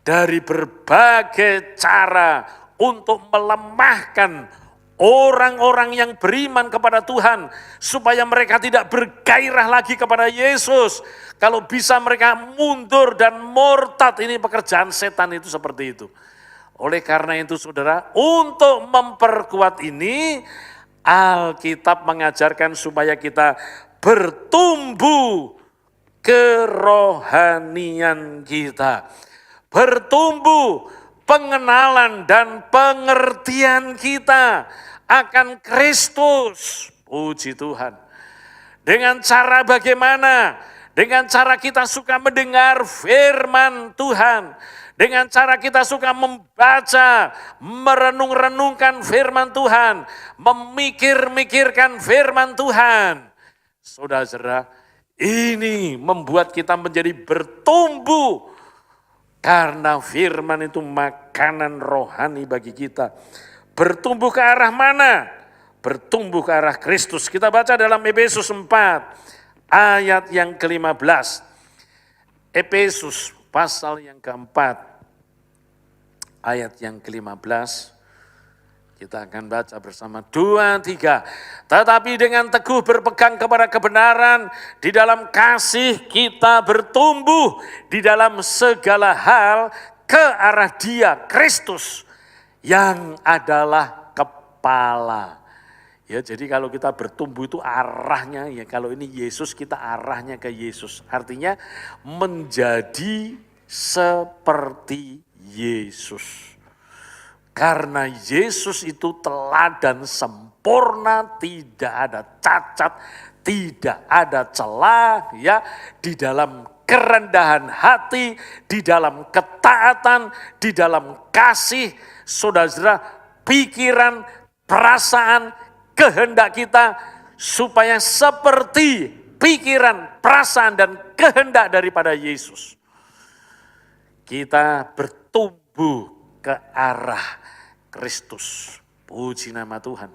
dari berbagai cara untuk melemahkan orang-orang yang beriman kepada Tuhan, supaya mereka tidak bergairah lagi kepada Yesus. Kalau bisa mereka mundur dan murtad. Ini pekerjaan setan itu seperti itu. Oleh karena itu, saudara, untuk memperkuat ini, Alkitab mengajarkan supaya kita bertumbuh kerohanian kita. Bertumbuh pengenalan dan pengertian kita akan Kristus. Puji Tuhan. Dengan cara bagaimana? Dengan cara kita suka mendengar firman Tuhan. Dengan cara kita suka membaca, merenung-renungkan firman Tuhan, memikir-mikirkan firman Tuhan. Saudara, ini membuat kita menjadi bertumbuh. Karena firman itu makanan rohani bagi kita. Bertumbuh ke arah mana? Bertumbuh ke arah Kristus. Kita baca dalam Efesus 4 ayat yang ke-15. Efesus pasal yang keempat, ayat yang ke-15, kita akan baca bersama 2, 3. Tetapi dengan teguh berpegang kepada kebenaran, di dalam kasih kita bertumbuh di dalam segala hal ke arah Dia, Kristus, yang adalah kepala. Ya, jadi kalau kita bertumbuh itu arahnya, ya kalau ini Yesus, kita arahnya ke Yesus. Artinya menjadi seperti Yesus. Karena Yesus itu teladan sempurna, tidak ada cacat, tidak ada celah ya di dalam kerendahan hati, di dalam ketaatan, di dalam kasih, saudara, pikiran, perasaan, kehendak kita, supaya seperti pikiran, perasaan, dan kehendak daripada Yesus. Kita bertumbuh ke arah Kristus. Puji nama Tuhan.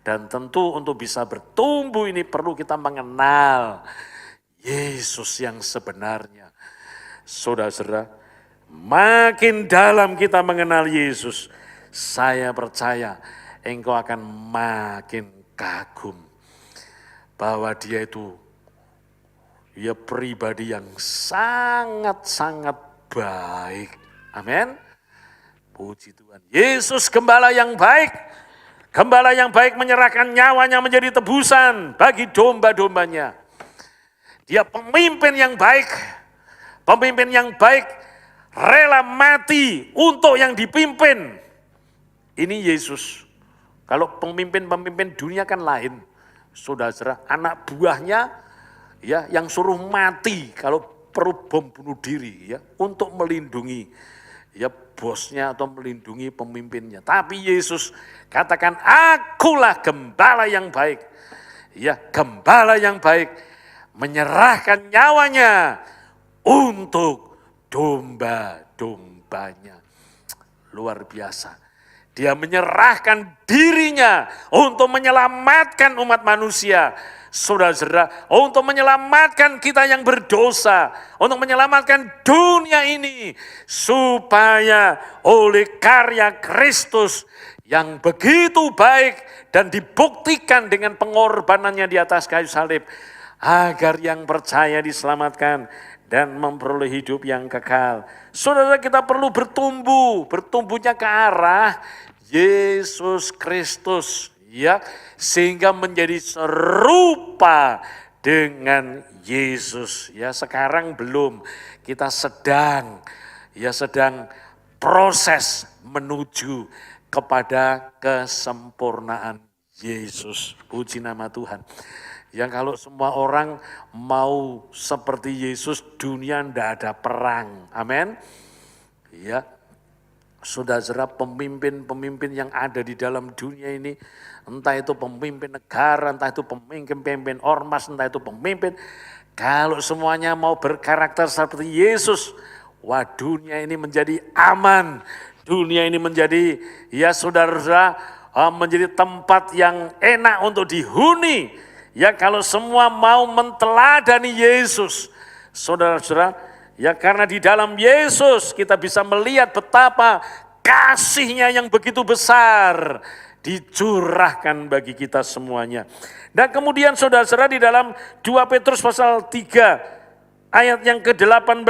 Dan tentu untuk bisa bertumbuh ini perlu kita mengenal Yesus yang sebenarnya. Saudara-saudara, makin dalam kita mengenal Yesus, saya percaya engkau akan makin kagum bahwa dia itu pribadi yang sangat-sangat baik. Amin. Puji Tuhan. Yesus gembala yang baik. Gembala yang baik menyerahkan nyawanya menjadi tebusan bagi domba-dombanya. Dia pemimpin yang baik. Pemimpin yang baik rela mati untuk yang dipimpin. Ini Yesus. Kalau pemimpin-pemimpin dunia kan lain. Saudara, anak buahnya ya yang suruh mati kalau perlu bom bunuh diri ya untuk melindungi ya bosnya atau melindungi pemimpinnya. Tapi Yesus katakan, akulah gembala yang baik. Ya, gembala yang baik menyerahkan nyawanya untuk domba-dombanya. Luar biasa. Dia menyerahkan dirinya untuk menyelamatkan umat manusia. Saudara-saudara, untuk menyelamatkan kita yang berdosa, untuk menyelamatkan dunia ini, supaya oleh karya Kristus yang begitu baik dan dibuktikan dengan pengorbanannya di atas kayu salib, agar yang percaya diselamatkan dan memperoleh hidup yang kekal. Saudara, kita perlu bertumbuhnya ke arah Yesus Kristus. Ya, sehingga menjadi serupa dengan Yesus. Ya, sekarang belum, kita sedang proses menuju kepada kesempurnaan Yesus. Puji nama Tuhan. Yang kalau semua orang mau seperti Yesus, dunia tidak ada perang. Amin. Ya. Saudara, pemimpin-pemimpin yang ada di dalam dunia ini, entah itu pemimpin negara, entah itu pemimpin ormas, entah itu pemimpin, kalau semuanya mau berkarakter seperti Yesus, wah dunia ini menjadi aman, dunia ini menjadi, ya saudara, menjadi tempat yang enak untuk dihuni. Ya kalau semua mau menteladani Yesus, saudara-saudara, ya karena di dalam Yesus kita bisa melihat betapa kasih-Nya yang begitu besar dicurahkan bagi kita semuanya. Dan kemudian saudara-saudara di dalam 2 Petrus pasal 3 ayat yang ke-18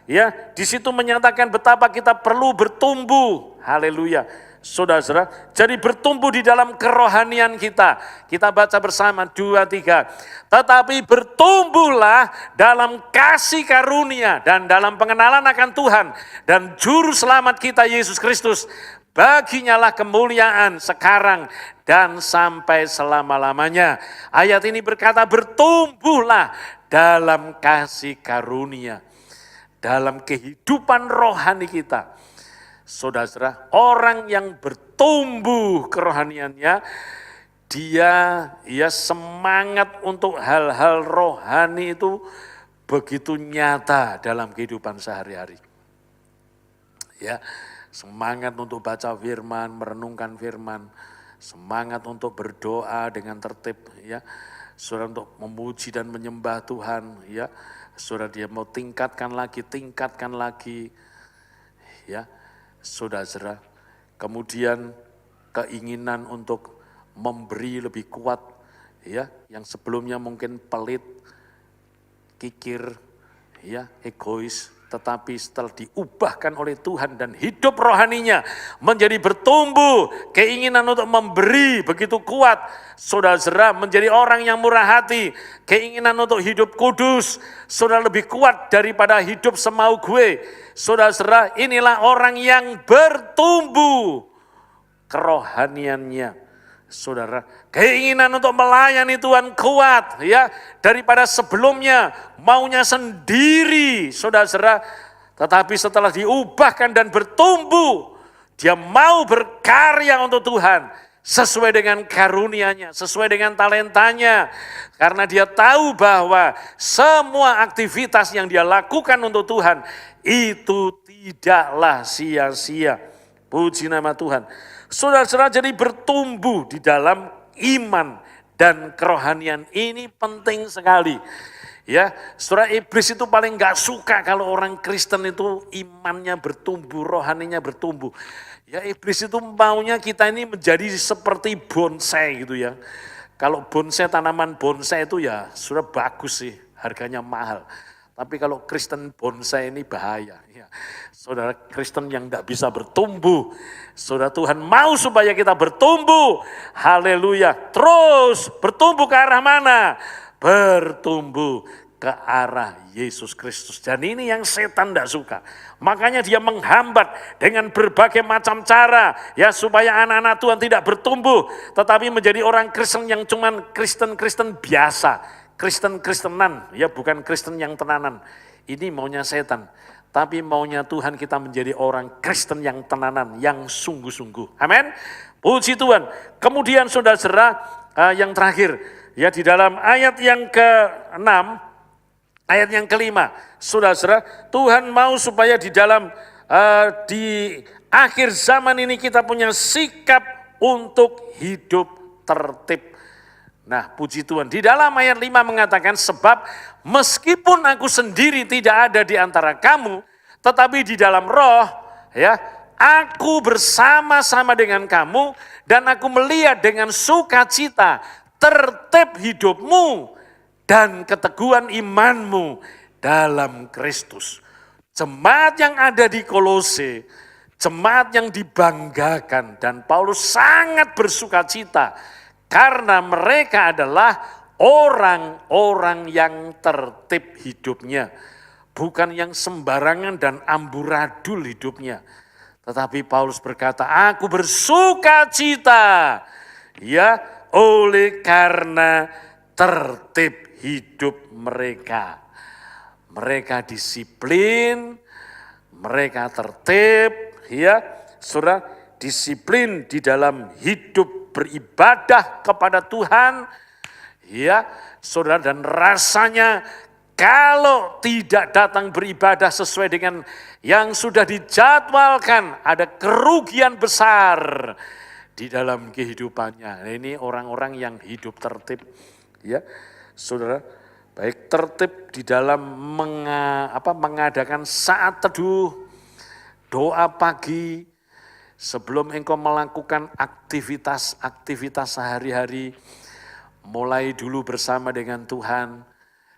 ya, di situ menyatakan betapa kita perlu bertumbuh. Haleluya. Saudara-saudara, jadi bertumbuh di dalam kerohanian kita. Kita baca bersama 2-3. Tetapi bertumbuhlah dalam kasih karunia dan dalam pengenalan akan Tuhan dan Juru Selamat kita Yesus Kristus. Baginya lah kemuliaan sekarang dan sampai selama-lamanya. Ayat ini berkata bertumbuhlah dalam kasih karunia. Dalam kehidupan rohani kita. Saudara, orang yang bertumbuh kerohaniannya, dia semangat untuk hal-hal rohani itu begitu nyata dalam kehidupan sehari-hari. Ya, semangat untuk baca firman, merenungkan firman, semangat untuk berdoa dengan tertib, ya. Saudara, untuk memuji dan menyembah Tuhan, ya. Saudara, dia mau tingkatkan lagi, ya. Saudara, kemudian keinginan untuk memberi lebih kuat, ya, yang sebelumnya mungkin pelit, kikir, ya, egois, tetapi setelah diubahkan oleh Tuhan dan hidup rohaninya menjadi bertumbuh, keinginan untuk memberi begitu kuat, saudara, menjadi orang yang murah hati, keinginan untuk hidup kudus, saudara, lebih kuat daripada hidup semau gue. Saudara, inilah orang yang bertumbuh kerohaniannya. Saudara, keinginan untuk melayani Tuhan kuat, ya, daripada sebelumnya maunya sendiri, saudara-saudara, tetapi setelah diubahkan dan bertumbuh, dia mau berkarya untuk Tuhan, sesuai dengan karunia-Nya, sesuai dengan talentanya. Karena dia tahu bahwa semua aktivitas yang dia lakukan untuk Tuhan, itu tidaklah sia-sia. Puji nama Tuhan. Saudara-saudara, jadi bertumbuh di dalam iman dan kerohanian ini penting sekali. Ya, saudara, iblis itu paling gak suka kalau orang Kristen itu imannya bertumbuh, rohaninya bertumbuh. Ya, iblis itu maunya kita ini menjadi seperti bonsai gitu ya. Kalau bonsai, tanaman bonsai itu ya sudah bagus sih, harganya mahal. Tapi kalau Kristen bonsai ini bahaya. Ya. Saudara Kristen yang tidak bisa bertumbuh, saudara, Tuhan mau supaya kita bertumbuh. Haleluya. Terus bertumbuh ke arah mana? Bertumbuh ke arah Yesus Kristus. Dan ini yang setan tidak suka. Makanya dia menghambat dengan berbagai macam cara, ya, supaya anak-anak Tuhan tidak bertumbuh, tetapi menjadi orang Kristen yang cuman Kristen-Kristen biasa, Kristen-Kristenan, ya, bukan Kristen yang tenanan. Ini maunya setan. Tapi maunya Tuhan kita menjadi orang Kristen yang tenanan, yang sungguh-sungguh. Amin. Puji Tuhan. Kemudian saudara-saudara, yang terakhir, ya, di dalam ayat yang ke-6, ayat yang ke-5, saudara-saudara, Tuhan mau supaya di dalam di akhir zaman ini kita punya sikap untuk hidup tertib. Nah, puji Tuhan, di dalam ayat 5 mengatakan, sebab meskipun aku sendiri tidak ada di antara kamu, tetapi di dalam roh, ya, aku bersama-sama dengan kamu, dan aku melihat dengan sukacita tertib hidupmu dan keteguhan imanmu dalam Kristus. Jemaat yang ada di Kolose, jemaat yang dibanggakan, dan Paulus sangat bersukacita karena mereka adalah orang-orang yang tertib hidupnya. Bukan yang sembarangan dan amburadul hidupnya. Tetapi Paulus berkata, aku bersukacita, ya, oleh karena tertib hidup mereka. Mereka disiplin, mereka tertib, ya, saudara, disiplin di dalam hidup beribadah kepada Tuhan, ya, saudara, dan rasanya kalau tidak datang beribadah sesuai dengan yang sudah dijadwalkan, ada kerugian besar di dalam kehidupannya. Nah, ini orang-orang yang hidup tertib, ya, saudara, baik tertib di dalam mengadakan saat teduh, doa pagi, sebelum engkau melakukan aktivitas sehari-hari, mulai dulu bersama dengan Tuhan.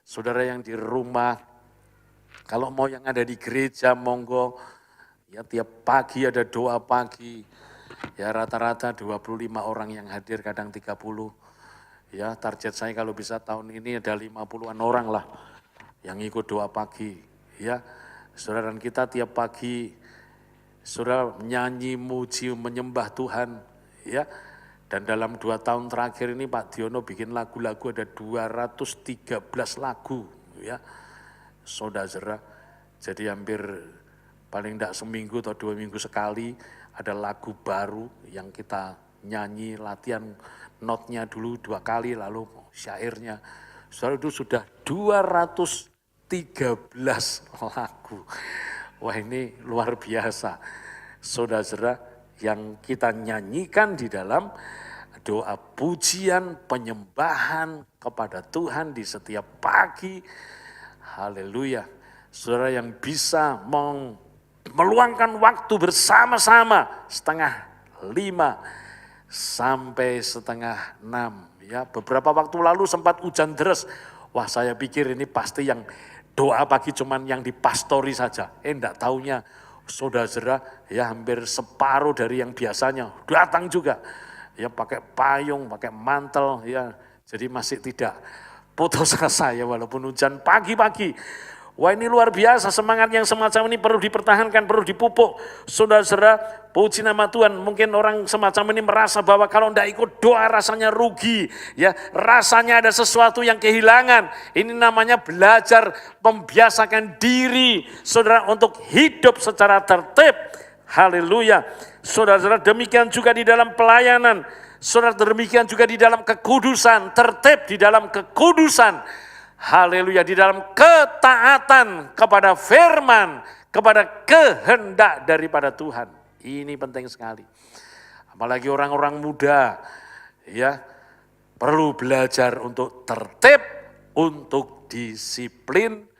Saudara yang di rumah, kalau mau yang ada di gereja, monggo, ya, tiap pagi ada doa pagi. Ya, rata-rata 25 orang yang hadir, kadang 30. Ya, target saya kalau bisa tahun ini ada 50-an orang lah yang ikut doa pagi. Ya, saudara, dan kita tiap pagi, saudara, nyanyi, muji, menyembah Tuhan, ya. Dan dalam 2 tahun terakhir ini Pak Diono bikin lagu-lagu, ada 213 lagu, ya, saudara. Jadi hampir paling tidak seminggu atau 2 minggu sekali ada lagu baru yang kita nyanyi, latihan notnya dulu 2 kali, lalu syairnya. Saudara, itu sudah 213 lagu. Wah, ini luar biasa, saudara, yang kita nyanyikan di dalam doa pujian, penyembahan kepada Tuhan di setiap pagi. Haleluya. Saudara yang bisa meluangkan waktu bersama-sama 4:30 sampai 5:30. Ya, beberapa waktu lalu sempat hujan deras. Wah, saya pikir ini pasti yang doa pagi cuman yang dipastori saja. Enggak taunya, saudara, ya, hampir separuh dari yang biasanya datang juga. Ya, pakai payung, pakai mantel, ya. Jadi masih tidak putus asa, ya, walaupun hujan pagi-pagi. Wah, ini luar biasa, semangat yang semacam ini perlu dipertahankan, perlu dipupuk. Saudara-saudara, puji nama Tuhan. Mungkin orang semacam ini merasa bahwa kalau tidak ikut doa rasanya rugi, ya, rasanya ada sesuatu yang kehilangan. Ini namanya belajar membiasakan diri, saudara, untuk hidup secara tertib. Haleluya. Saudara-saudara, demikian juga di dalam pelayanan. Saudara, demikian juga di dalam kekudusan, tertib di dalam kekudusan. Haleluya, di dalam ketaatan kepada firman, kepada kehendak daripada Tuhan. Ini penting sekali. Apalagi orang-orang muda, ya, perlu belajar untuk tertib, untuk disiplin.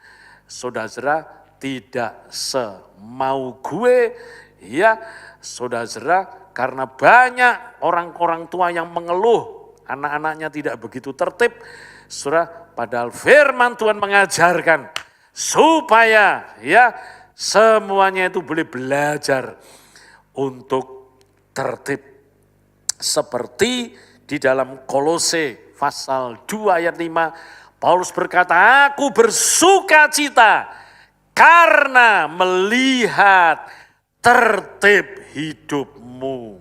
Saudara, tidak semau gue, ya, saudara, karena banyak orang-orang tua yang mengeluh anak-anaknya tidak begitu tertib. Saudara, padahal firman Tuhan mengajarkan supaya, ya, semuanya itu boleh belajar untuk tertib. Seperti di dalam Kolose pasal 2 ayat 5, Paulus berkata, aku bersuka cita karena melihat tertib hidupmu.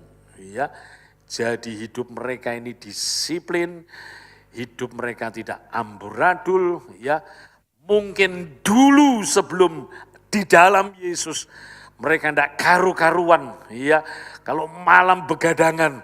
Ya, jadi hidup mereka ini disiplin, hidup mereka tidak amburadul, ya. Mungkin dulu sebelum di dalam Yesus mereka tidak karu-karuan, ya. Kalau malam begadangan,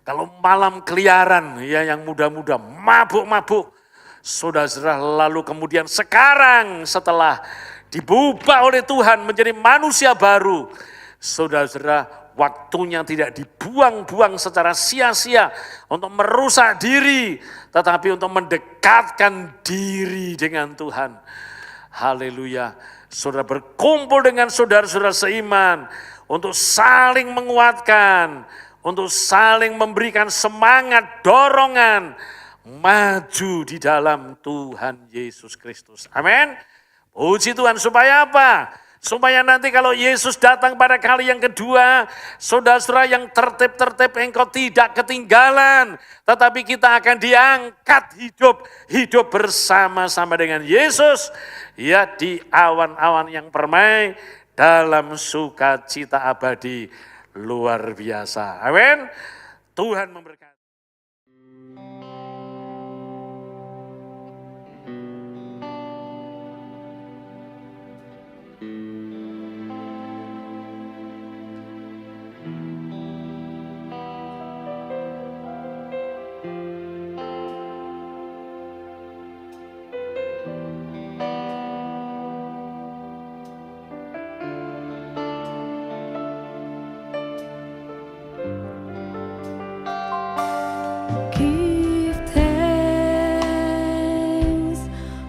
kalau malam keliaran, ya, yang muda-muda mabuk-mabuk. Saudara, lalu kemudian sekarang setelah diubah oleh Tuhan menjadi manusia baru, saudara, waktunya tidak dibuang-buang secara sia-sia untuk merusak diri, tetapi untuk mendekatkan diri dengan Tuhan. Haleluya. Saudara, berkumpul dengan saudara-saudara seiman untuk saling menguatkan, untuk saling memberikan semangat, dorongan, maju di dalam Tuhan Yesus Kristus. Amin. Puji Tuhan, supaya apa? Supaya nanti kalau Yesus datang pada kali yang kedua, saudara-saudara yang tertib-tertib engkau tidak ketinggalan. Tetapi kita akan diangkat hidup bersama-sama dengan Yesus. Ya, di awan-awan yang permai dalam sukacita abadi luar biasa. Amin. Tuhan memberkati. Give thanks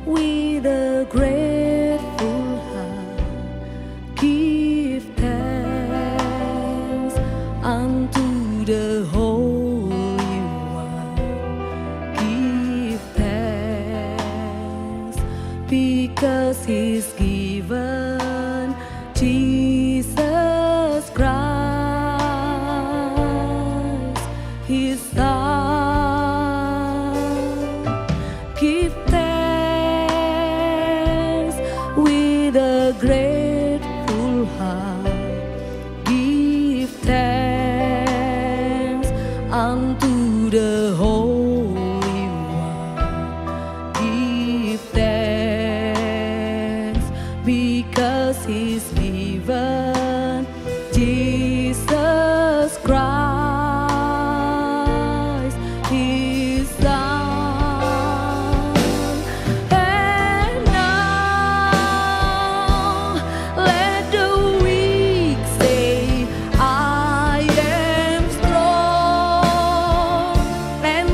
with a grateful heart. Give thanks unto the Holy One. Give thanks because He's given Jesus Christ, His Son. Give thanks with a grateful heart. Give thanks unto the Holy One. Give thanks because He's given Jesus Christ, His Son. And now let the weak say, I am strong. And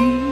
He